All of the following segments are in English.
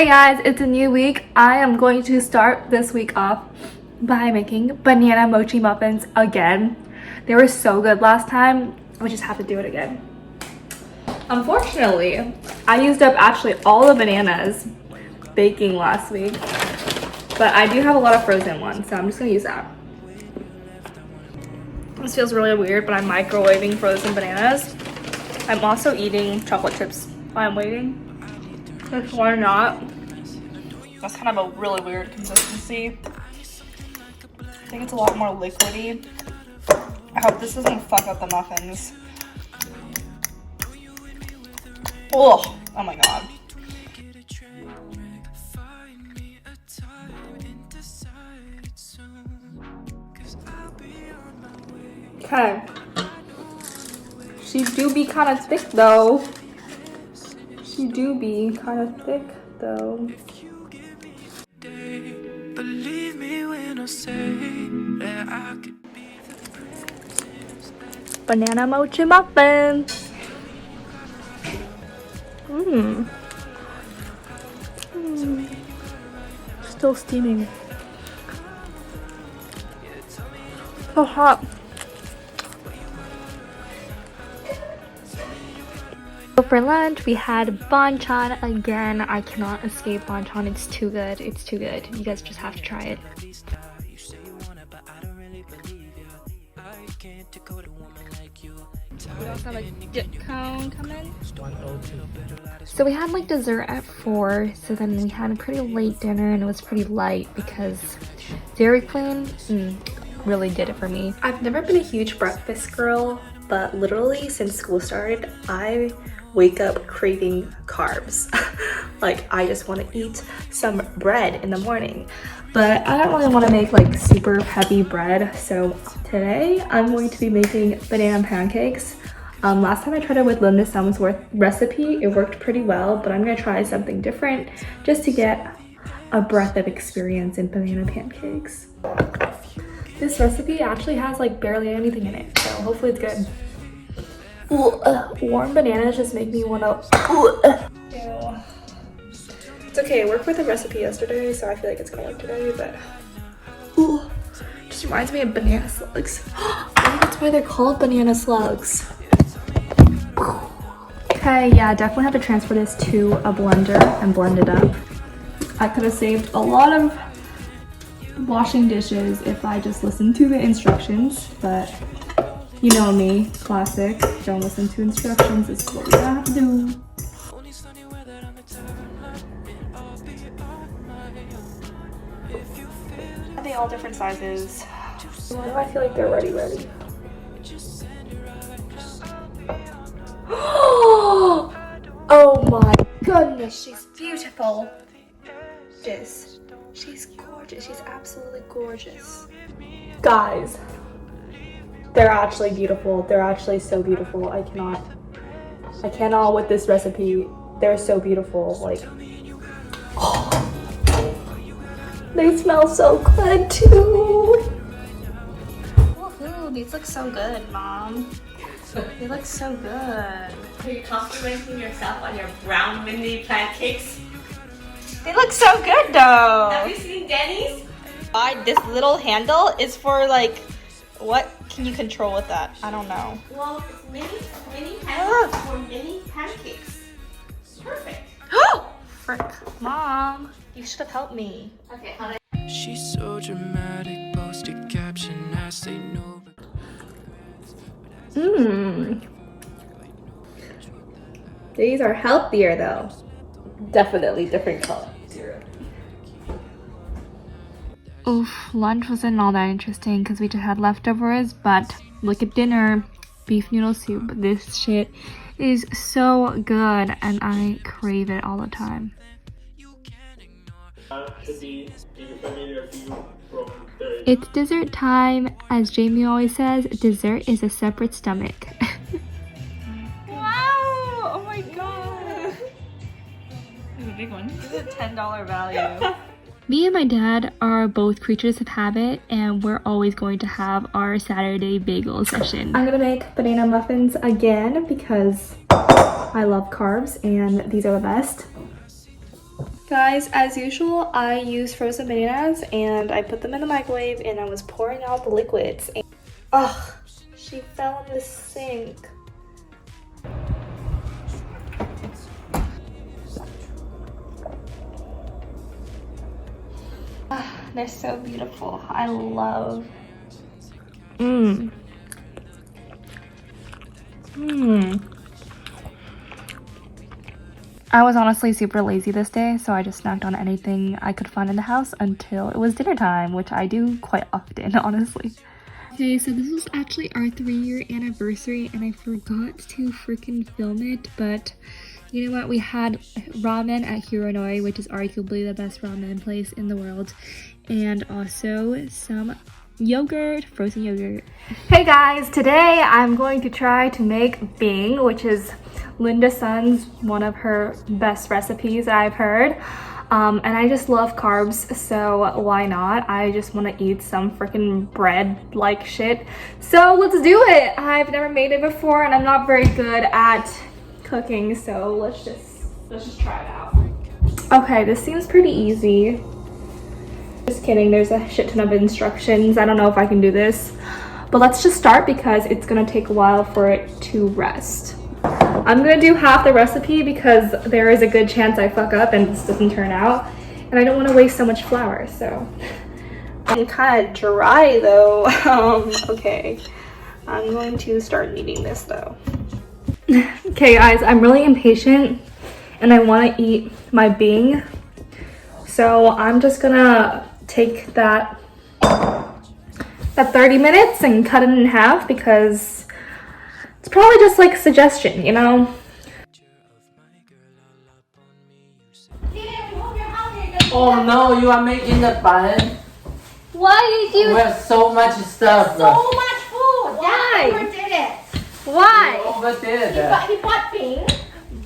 Hey guys, it's a new week. I am going to start this week off by making banana mochi muffins again. They were so good last time. We just have to do it again. Unfortunately, I used up actually all the bananas baking last week, but I do have a lot of frozen ones, so I'm just gonna use that. This feels really weird, but I'm microwaving frozen bananas. I'm also eating chocolate chips while I'm waiting. Because why not? That's kind of a really weird consistency. I think it's a lot more liquidy. I hope this doesn't fuck up the muffins. Oh my god. Okay. She do be kind of thick though. She do be kind of thick though. Believe me when I say that I could be the banana mochi muffins. Still steaming. So hot. So for lunch we had bonchon again. I cannot escape bonchon. It's too good. It's too good. You guys just have to try it. We also have a dip cone coming. So we had like dessert at 4, so then we had a pretty late dinner and it was pretty light because Dairy Queen really did it for me. I've never been a huge breakfast girl, but literally since school started, I wake up craving carbs. Like I just want to eat some bread in the morning, but I don't really want to make like super heavy bread. So today I'm going to be making banana pancakes. Last time I tried it with Linda Summersworth's recipe, it worked pretty well, but I'm gonna try something different just to get a breadth of experience in banana pancakes. This recipe actually has like barely anything in it, so hopefully it's good. Warm bananas just make me wanna Ew. It's okay, I worked with a recipe yesterday, so I feel like it's gonna work today, but just reminds me of banana slugs. I think that's why they're called banana slugs. Okay, yeah, definitely have to transfer this to a blender and blend it up. I could have saved a lot of washing dishes if I just listened to the instructions, but you know me, classic. Don't listen to instructions. This is what we have to do. Are they all different sizes? Why do I feel like they're ready? Oh my goodness, she's beautiful. She's gorgeous. She's absolutely gorgeous. Guys, they're actually beautiful. They're actually so beautiful. I cannot with this recipe. They're so beautiful. Like, they smell so good too. Woohoo, these look so good, Mom. They look so good. Are you complimenting yourself on your brown mini pancakes? They look so good though. Have you seen Denny's? This little handle is for like, what can you control with that? I don't know. Well, it's mini handles for mini pancakes. Perfect. Oh, frick. Mom, you should have helped me. Okay, hold on. She's so dramatic, posted caption as they know. These are healthier though. Definitely different color. Oof, lunch wasn't all that interesting because we just had leftovers, but look at dinner. Beef noodle soup. This shit is so good and I crave it all the time. It's dessert time. As Jamie always says, dessert is a separate stomach. Wow! Oh my god! This is a big one. This is a $10 value. Me and my dad are both creatures of habit, and we're always going to have our Saturday bagel session. I'm gonna make banana muffins again because I love carbs and these are the best. Guys, as usual, I used frozen bananas and I put them in the microwave and I was pouring out the liquids. And ugh, she fell in the sink. They're so beautiful. I love. I was honestly super lazy this day, so I just snacked on anything I could find in the house until it was dinner time, which I do quite often, honestly. Okay, so this was actually our 3-year anniversary and I forgot to freaking film it, but you know what? We had ramen at Hironoi, which is arguably the best ramen place in the world, and also some yogurt, frozen yogurt. Hey guys, today I'm going to try to make bing, which is Linda Sun's one of her best recipes I've heard. And I just love carbs, so why not? I just want to eat some freaking bread like shit. So let's do it. I've never made it before and I'm not very good at cooking, so let's just try it out. Okay, this seems pretty easy. Just kidding, there's a shit ton of instructions. I don't know if I can do this, but let's just start because it's gonna take a while for it to rest. I'm gonna do half the recipe because there is a good chance I fuck up and this doesn't turn out, and I don't want to waste so much flour. So I'm kind of dry though. Okay, I'm going to start kneading this though. Okay guys, I'm really impatient and I want to eat my bing, so I'm just gonna take that 30 minutes and cut it in half because it's probably just like a suggestion, you know? Oh no, you are making the bun? Why did you? We have so much stuff. So much food. Why? Yeah, overdid it. Why? You overdid. He bought bing.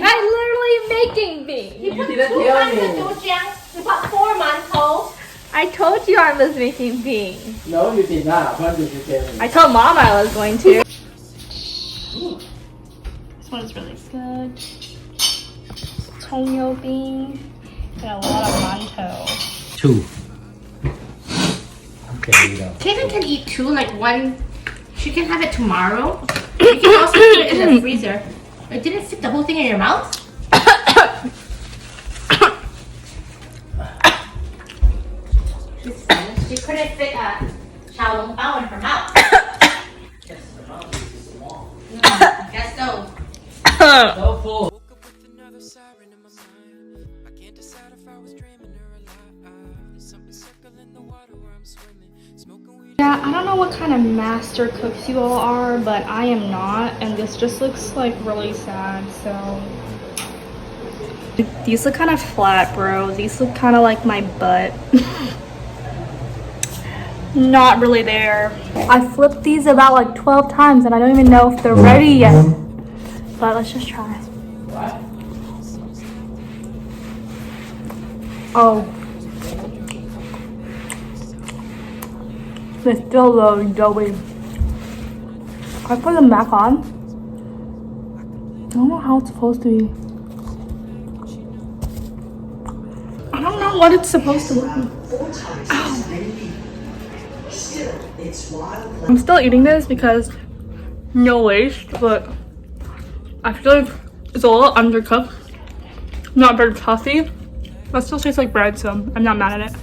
I'm literally making bing. You didn't tell me. He bought 4 mantou. I told you I was making bing. No, you did not. What did you tell me? I told mom I was going to. This one's really good. Tonyo bean and a lot of mantou. 2. Okay, you go. Kaden can eat 2, like 1. She can have it tomorrow. You can also put it in the freezer. It didn't fit the whole thing in your mouth? She couldn't fit a xiao long bao in her mouth. Guess so. So full. Woke up with another siren in my mind. I can't decide if I was dreaming or alive. Something circling the water where I'm swimming. Smoking weed. Yeah, I don't know what kind of master cooks you all are, but I am not, and this just looks like really sad, so. These look kind of flat, bro. These look kind of like my butt. Not really there. I flipped these about like 12 times and I don't even know if they're ready yet. But let's just try. Oh. They're still really doughy. I put them back on. I don't know how it's supposed to be. I don't know what it's supposed to look like. Ow. I'm still eating this because no waste, but I feel like it's a little undercooked. Not very puffy, but still tastes like bread, so I'm not mad at it.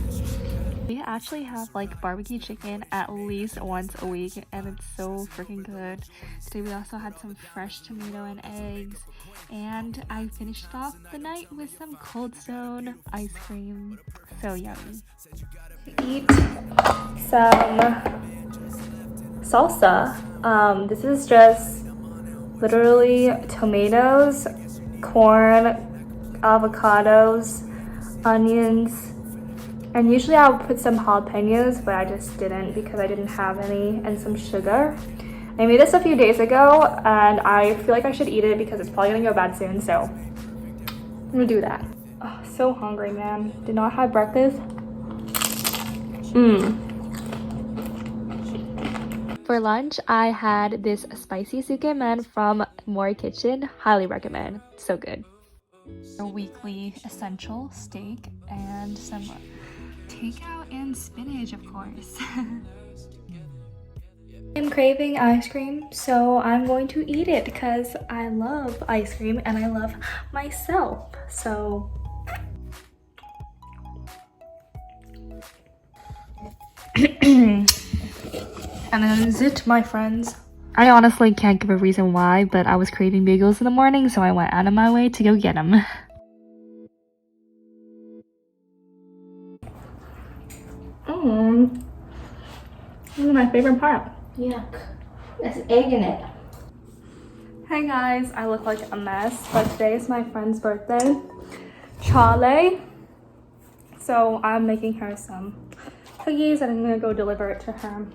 We actually have like barbecue chicken at least once a week and it's so freaking good. Today we also had some fresh tomato and eggs, and I finished off the night with some coldstone ice cream. So yummy. Eat some salsa. This is just literally tomatoes, corn, avocados, onions, and usually I would put some jalapenos, but I just didn't because I didn't have any, and some sugar. I made this a few days ago and I feel like I should eat it because it's probably gonna go bad soon, so I'm gonna do that. Oh, so hungry, man. Did not have breakfast. For lunch, I had this spicy tsukemen from Mori Kitchen. Highly recommend. So good. A weekly essential steak and some takeout and spinach, of course. I'm craving ice cream, so I'm going to eat it because I love ice cream and I love myself. So and then zit, my friends. I honestly can't give a reason why, but I was craving bagels in the morning, so I went out of my way to go get them. This is my favorite part. Yuck. There's egg in it. Hey guys, I look like a mess, but today is my friend's birthday, Charlie. So I'm making her some cookies and I'm gonna go deliver it to her.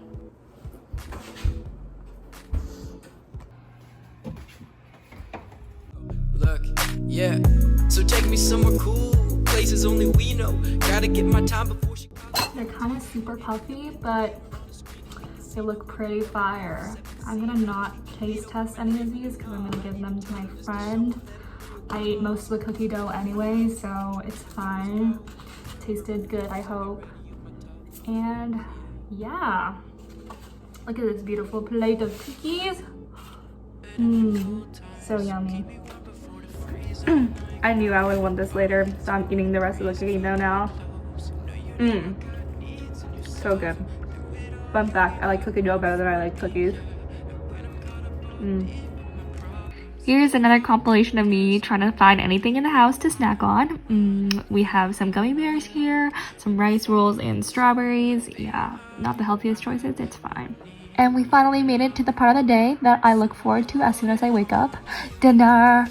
Look, yeah. So take me somewhere cool, places only we know. Gotta get my time before she. They're kind of super puffy, but they look pretty fire. I'm gonna not taste test any of these because I'm gonna give them to my friend. I ate most of the cookie dough anyway, so it's fine. Tasted good, I hope. And yeah, look at this beautiful plate of cookies. So yummy. I knew I would want this later, so I'm eating the rest of the cookie dough now. So good. Fun fact, I like cookie dough better than I like cookies. Here's another compilation of me trying to find anything in the house to snack on. We have some gummy bears here, some rice rolls and strawberries. Yeah, not the healthiest choices, it's fine. And we finally made it to the part of the day that I look forward to as soon as I wake up. Dinner.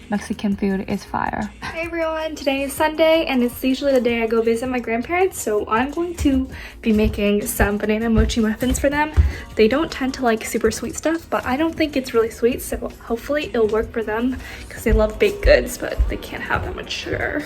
Mexican food is fire. Hey everyone, today is Sunday and it's usually the day I go visit my grandparents, so I'm going to be making some banana mochi muffins for them. They don't tend to like super sweet stuff, but I don't think it's really sweet, so hopefully it'll work for them because they love baked goods, but they can't have that much sugar.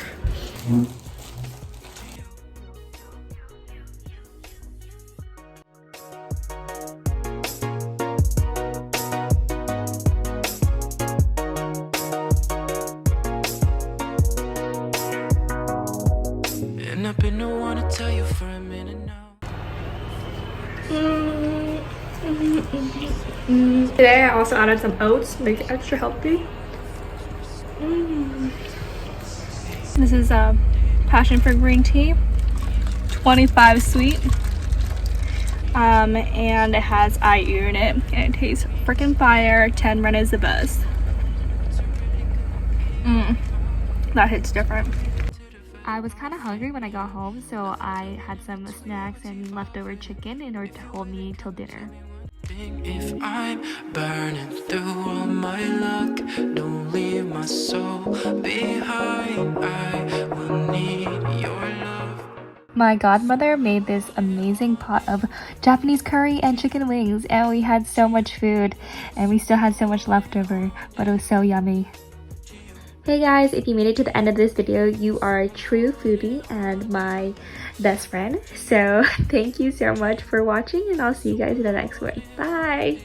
And I've been the one to tell you for a minute now. Today I also added some oats to make it extra healthy. This is passion fruit green tea, 25 sweet, and it has IU in it, and it tastes freaking fire. 10 ren is the best. That hits different. I was kind of hungry when I got home, so I had some snacks and leftover chicken in order to hold me till dinner. If I'm burning through all my luck, don't leave my soul behind. I will need your love. My godmother made this amazing pot of Japanese curry and chicken wings, and we had so much food and we still had so much leftover, but it was so yummy. Hey guys, if you made it to the end of this video, you are a true foodie and my best friend. So thank you so much for watching, and I'll see you guys in the next one. Bye!